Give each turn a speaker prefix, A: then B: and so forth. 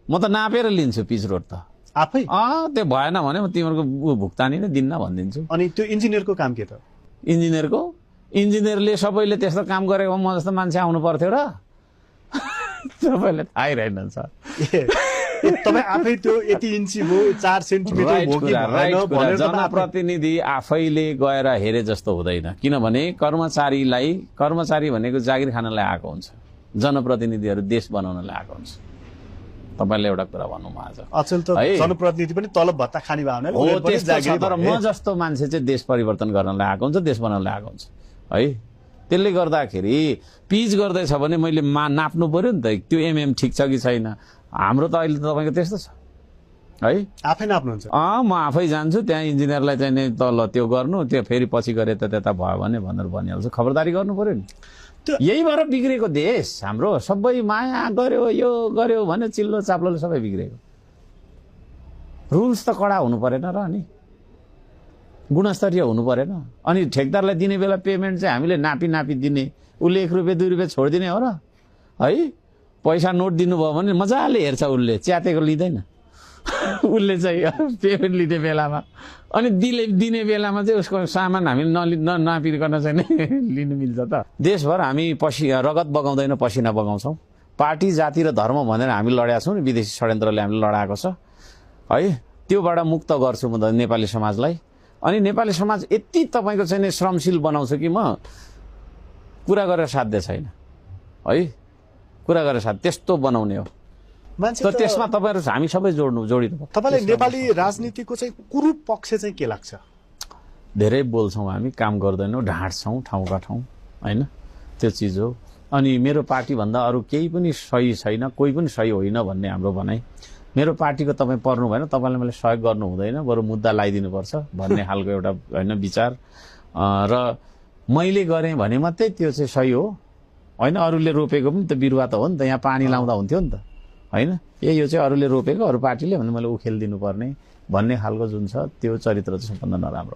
A: म त नापेर लिन्छु पिच रोड त
B: आफै?
A: त्यो भएन भने म तिमीहरूको भुक्तानी नै दिन्न भनिदिन्छु।
B: अनि त्यो इन्जिनियरको काम के त?
A: इन्जिनियरले सबैले त्यस्तो काम गरेको म जस्तो मान्छे आउनु पर्थ्यो र सबैले थाहै रहेनछ।
B: तपाईँ आफै त्यो यति इन्ची भयो 4 सेन्टिमिटर भयो कि भएन भनेर
A: जनप्रतिनिधि आफैले गएर हेरे जस्तो हुँदैन। किनभने कर्मचारी भनेको जागिर खानलाई आएको हुन्छ, जनप्रतिनिधिहरू देश बनाउनलाई आएको हुन्छ। तपाईले एउटा कुरा भन्नु म आज
B: अचेल त जनप्रतिनिधि पनि तलब भत्ता खाने भावना
A: तर म जस्तो मान्छे चाहिँ देश परिवर्तन गर्नलाई आएको हुन्छ, देश बनाउनलाई आएको हुन्छ है। त्यसले गर्दाखेरि पिच गर्दैछ भने मैले नाप्नु पर्यो नि त, त्यो एमएम ठिक छ कि छैन। हाम्रो त अहिले तपाईँको त्यस्तो छ है,
B: आफै नाप्नुहुन्छ?
A: म आफै जान्छु त्यहाँ इन्जिनियरलाई चाहिँ नि तल त्यो गर्नु, त्यो फेरि पछि गरे त त्यता भयो भने भनेर भनिहाल्छु। खबरदारी गर्नु पर्यो नि। यही भएर बिग्रेको देश हाम्रो। सबै माया गर्यो यो गर्यो भने चिल्लो चाप्लोले सबै बिग्रेको। रुल्स त कडा हुनु परेन र, अनि गुणस्तरीय हुनु परेन। अनि ठेकदारलाई दिने बेला पेमेन्ट चाहिँ हामीले नापी दिने, उसले 1 रुपियाँ 2 रुपियाँ छोडिदिने हो र है। पैसा नोट दिनुभयो भने मजाले हेर्छ, उसले च्यातेको लिँदैन उसले चाहिँ पेमेन्ट लिने बेलामा। अनि दिने बेलामा चाहिँ उसको सामान हामीले नापिकन चाहिँ लिनु मिल्छ त। देशभर हामी रगत बगाउँदैन, पसिना बगाउँछौँ। पार्टी जाति र धर्म भनेर हामी लडेका छौँ नि, विदेशी षड्यन्त्रले हामीले लडाएको छ है। त्योबाट मुक्त गर्छु म नेपाली समाजलाई। अनि नेपाली समाज यति तपाईँको चाहिँ श्रमशील बनाउँछ कि म कुरा गरेर साध्य छैन है, कुरा गरेर साध्य त्यस्तो बनाउने हो। तर त्यसमा तपाईँहरू हामी सबै जोडित।
B: तपाईँलाई नेपाली राजनीतिको चाहिँ कुरूप पक्ष चाहिँ के लाग्छ?
A: धेरै बोल्छौँ हामी, काम गर्दैनौँ, ढाँट्छौँ ठाउँका ठाउँ होइन, त्यो चिज हो। अनि मेरो पार्टीभन्दा अरू केही पनि सही छैन, कोही पनि सही होइन भन्ने हाम्रो भनाइ। मेरो पार्टीको तपाईँ पर्नु भएन, तपाईँलाई मैले सहयोग गर्नु हुँदैन, बरु मुद्दा लगाइदिनुपर्छ भन्ने खालको एउटा होइन विचार। र मैले गरेँ भने मात्रै त्यो चाहिँ सही हो होइन। अरूले रोपेको पनि त बिरुवा त हो नि त, यहाँ पानी लाउँदा हुन्थ्यो नि त होइन। यो चाहिँ अरूले रोपेको, अरू पार्टीले भने मैले उखेल दिनुपर्ने भन्ने खालको जुन छ त्यो चरित्र चाहिँ सबभन्दा नराम्रो।